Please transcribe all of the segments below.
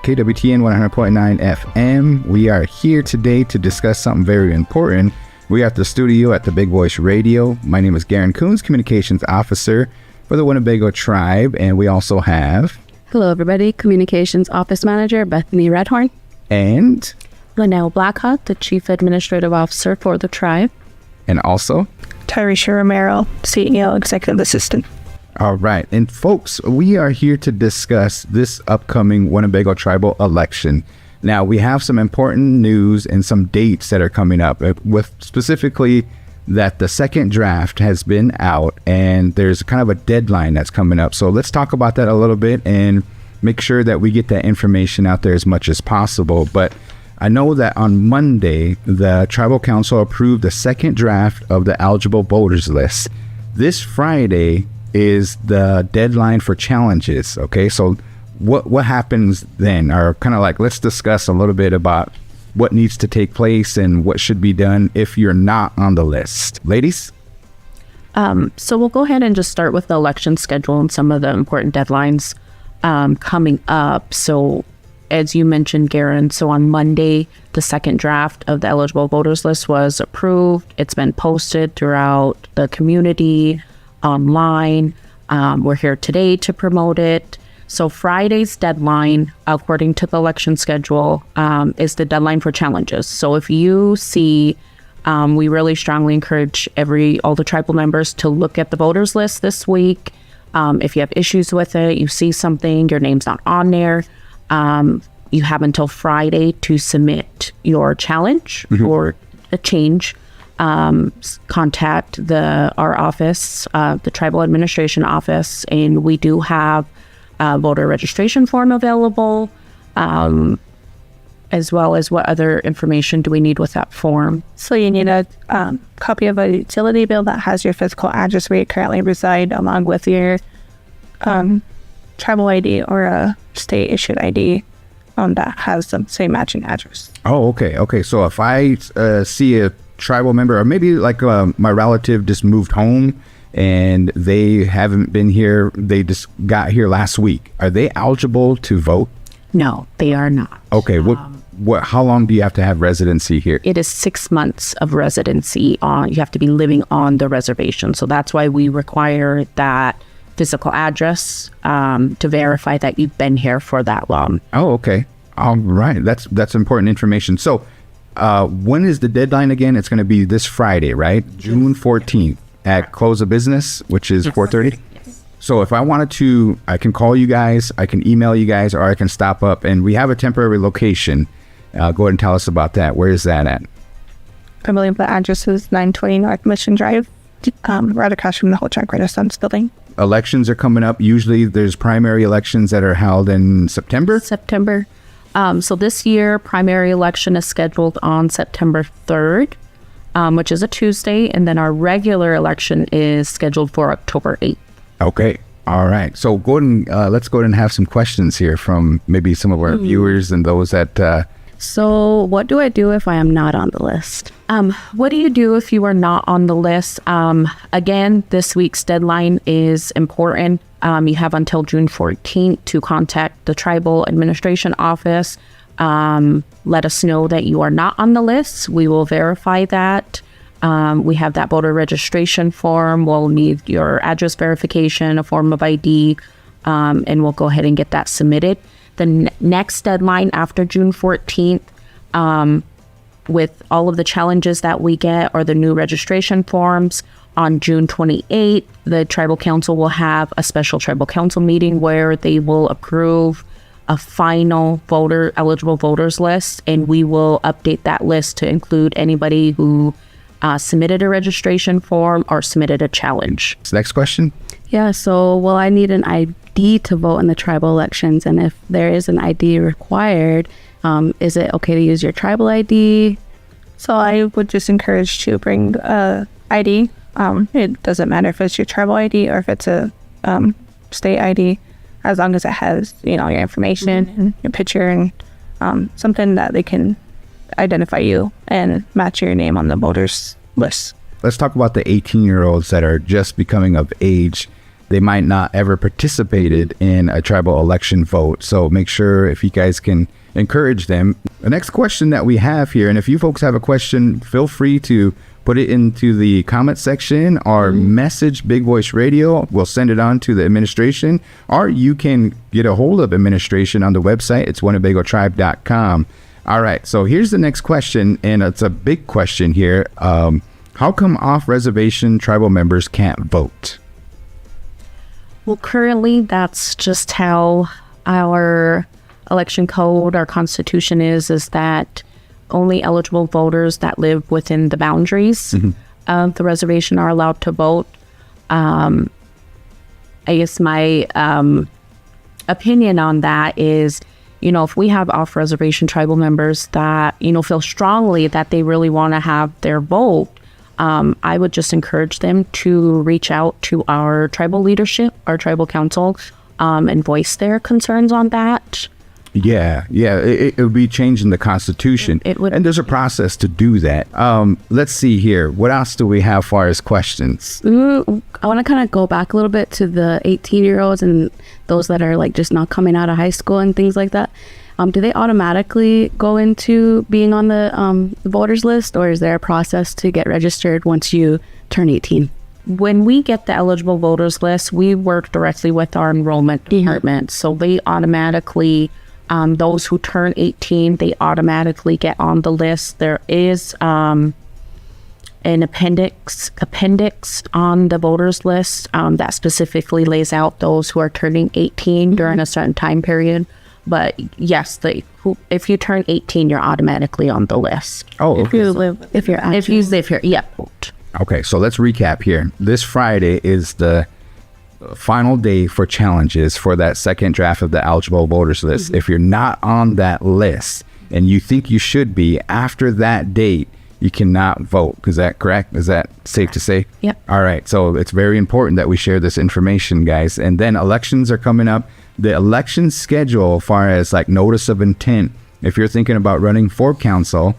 KWTN 100.9 FM. We are here today to discuss something very important. We are at the studio at the Big Voice Radio. My name is Garan Coons, Communications Officer for the Winnebago Tribe, and we also have... Hello, everybody. Communications Office Manager Bethani Redhorn. And... Lynelle Blackhawk, the Chief Administrative Officer for the Tribe. And also... Tyresha Romero, CEO, Executive Assistant. All right. And folks, we are here to discuss this upcoming Winnebago Tribal election. Now, we have some important news and some dates that are coming up, with specifically that the second draft has been out and there's kind of a deadline that's coming up. So let's talk about that a little bit and make sure that we get that information out there as much as possible. But I know that on Monday, the Tribal Council approved the second draft of the eligible voters list. This Friday is the deadline for challenges. Okay, so what happens then? Or kind of like, let's discuss a little bit about what needs to take place and what should be done if you're not on the list. Ladies? So we'll go ahead and just start with the election schedule and some of the important deadlines coming up. So as you mentioned, Garan, so on Monday, the second draft of the eligible voters list was approved. It's been posted throughout the community, online. We're here today to promote it. So Friday's deadline, according to the election schedule, is the deadline for challenges. So if you see, we really strongly encourage all the tribal members to look at the voters list this week. If you have issues with it, you see something, your name's not on there, you have until Friday to submit your challenge or a change. Contact our office, the Tribal Administration Office, and we do have a voter registration form available, as well as what other information do we need with that form. So you need a copy of a utility bill that has your physical address where you currently reside, along with your tribal ID or a state-issued ID that has the same matching address. Oh, okay. Okay, so if I see a tribal member, or maybe like my relative just moved home and they haven't been here, they just got here last week, are they eligible to vote? No, they are not. Okay, how long do you have to have residency here? It is 6 months of residency. You have to be living on the reservation. So that's why we require that physical address to verify that you've been here for that long. Oh, okay. All right. That's important information. So when is the deadline again? It's going to be this Friday, right? June 14th at close of business, which is 4:30? Yes. So if I wanted to, I can call you guys, I can email you guys, or I can stop up. And we have a temporary location. Go ahead and tell us about that. Where is that at? I believe the address is 920 North Mission Drive, right across from the Whole Track Renaissance building. Elections are coming up. Usually there's primary elections that are held in September. So this year, primary election is scheduled on September 3rd, which is a Tuesday. And then our regular election is scheduled for October 8th. Okay. All right. So Gordon, let's go ahead and have some questions here from maybe some of our viewers and those that... So what do I do if I am not on the list? What do you do if you are not on the list? Again, this week's deadline is important. You have until June 14th to contact the Tribal Administration Office. Let us know that you are not on the list. We will verify that. We have that voter registration form. We'll need your address verification, a form of ID, and we'll go ahead and get that submitted. The next deadline after June 14th, with all of the challenges that we get, or the new registration forms, on June 28th, the Tribal Council will have a special Tribal Council meeting where they will approve a final eligible voters list, and we will update that list to include anybody who submitted a registration form or submitted a challenge. Next question. Yeah, so will I need an ID to vote in the tribal elections? And if there is an ID required, is it okay to use your tribal ID? So I would just encourage to bring ID. It doesn't matter if it's your tribal ID or if it's a state ID, as long as it has, your information and your picture and something that they can identify you and match your name on the voters list. Let's talk about the 18-year-olds that are just becoming of age they might not ever participated in a tribal election vote. So make sure if you guys can encourage them. The next question that we have here, and if you folks have a question, feel free to put it into the comment section or message Big Voice Radio. We'll send it on to the administration, or you can get a hold of administration on the website. It's winnebagotribe.com. All right, so here's the next question, and it's a big question here. How come off-reservation tribal members can't vote? Well, currently, that's just how our election code, our constitution is that only eligible voters that live within the boundaries of the reservation are allowed to vote. I guess my opinion on that is, if we have off-reservation tribal members that, feel strongly that they really want to have their vote, I would just encourage them to reach out to our tribal leadership, our tribal council, and voice their concerns on that. Yeah, it would be changing the constitution. It would, and there's a process to do that. Let's see here. What else do we have far as questions? I want to kind of go back a little bit to the 18-year-olds and those that are like just not coming out of high school and things like that. Do they automatically go into being on the voters list, or is there a process to get registered once you turn 18? When we get the eligible voters list, we work directly with our enrollment department. So they automatically, those who turn 18, they automatically get on the list. There is an appendix on the voters list that specifically lays out those who are turning 18 during a certain time period. But yes, if you turn 18, you're automatically on the list. Oh, okay. If you live here, yep. Okay, so let's recap here. This Friday is the final day for challenges for that second draft of the eligible voters list. If you're not on that list and you think you should be, after that date, you cannot vote. Is that correct? Is that safe to say? Yep. All right, so it's very important that we share this information, guys. And then elections are coming up. The election schedule, as far as like notice of intent, if you're thinking about running for council,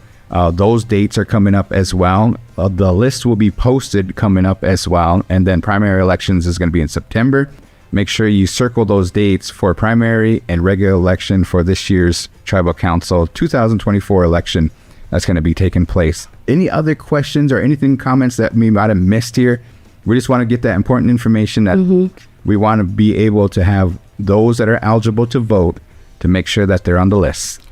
those dates are coming up as well. The list will be posted coming up as well. And then primary elections is going to be in September. Make sure you circle those dates for primary and regular election for this year's Tribal Council 2024 election that's going to be taking place. Any other questions or anything, comments that we might have missed here? We just want to get that important information that we want to be able to have those that are eligible to vote to make sure that they're on the list.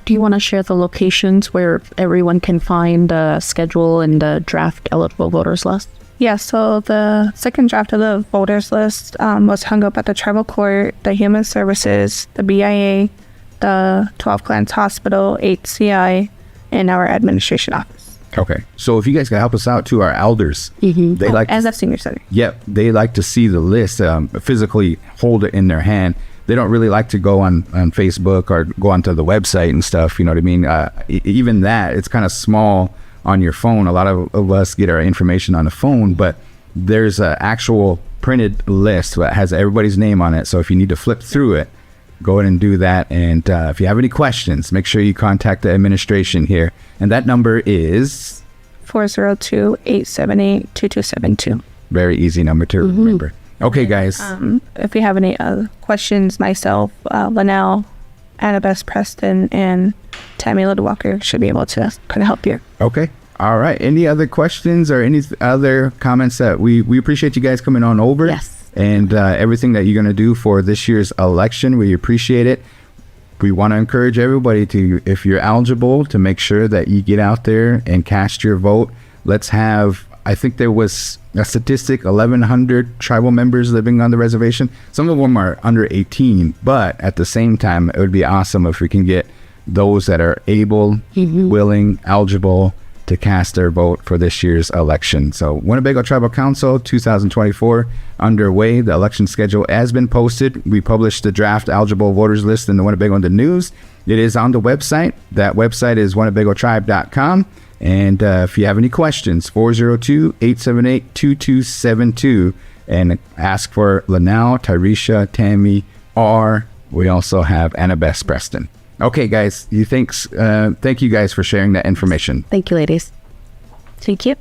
Do you want to share the locations where everyone can find the schedule and the draft eligible voters list? Yeah, so the second draft of the voters list was hung up at the Tribal Court, the Human Services, the BIA, the 12 Clans Hospital, HCI, and our administration office. Okay, so if you guys can help us out too, our elders, they like as a senior center. Yep, they like to see the list, physically hold it in their hand. They don't really like to go on Facebook or go onto the website and stuff. You know what I mean? Even that, it's kind of small on your phone. A lot of us get our information on the phone, but there's an actual printed list that has everybody's name on it. So if you need to flip through it, go ahead and do that. And if you have any questions, make sure you contact the administration here. And that number is 402-878-2272. Very easy number to remember. Okay, guys. If you have any questions, myself, Lynelle, Annabeth Preston, and Tammy Little Walker should be able to kind of help you. Okay. All right. Any other questions or any other comments that we appreciate you guys coming on over? Yes. And everything that you're going to do for this year's election. We appreciate it. We want to encourage everybody to, if you're eligible, to make sure that you get out there and cast your vote. Let's have, I think there was a statistic, 1,100 tribal members living on the reservation. Some of them are under 18, but at the same time, it would be awesome if we can get those that are able, willing, eligible to cast their vote for this year's election. So Winnebago Tribal Council 2024 underway. The election schedule has been posted. We published the draft eligible voters list in the Winnebago in the News. It is on the website. That website is winnebagotribe.com. And if you have any questions, 402-878-2272, and ask for Lynelle, Tyresha, Tammy, or we also have Annabeth Preston. Okay, guys, thank you guys for sharing that information. Thank you, ladies. Thank you.